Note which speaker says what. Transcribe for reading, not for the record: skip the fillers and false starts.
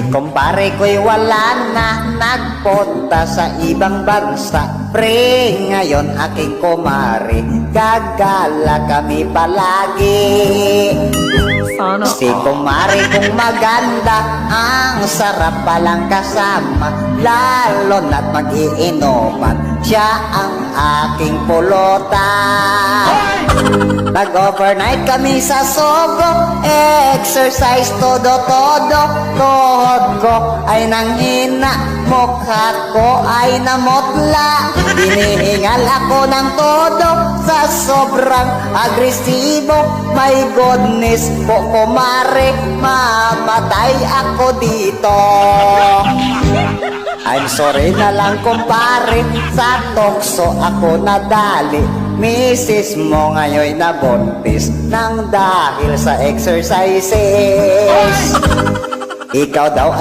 Speaker 1: kumpare ko'y wala na, nagpunta sa ibang bansa. Pre, ngayon aking kumare, gagala kami palagi. Si kumare kong maganda, ang sarap palang kasama. Lalo na't mag-iinuman, siya ang aking pulutan. Nag-overnight kami sa Sogo, exercise todo-todo. Tuhod ko ay nanghina, mukha ko ay namutla. Hinihingal ako ng todo sa sobrang agresibo. My goodness po kumare, mamatay ako dito. I'm sorry na lang kumpare, sa tokso ako nadali. Misis mo ngayon nabuntis nang dahil sa exercises. Ikaw daw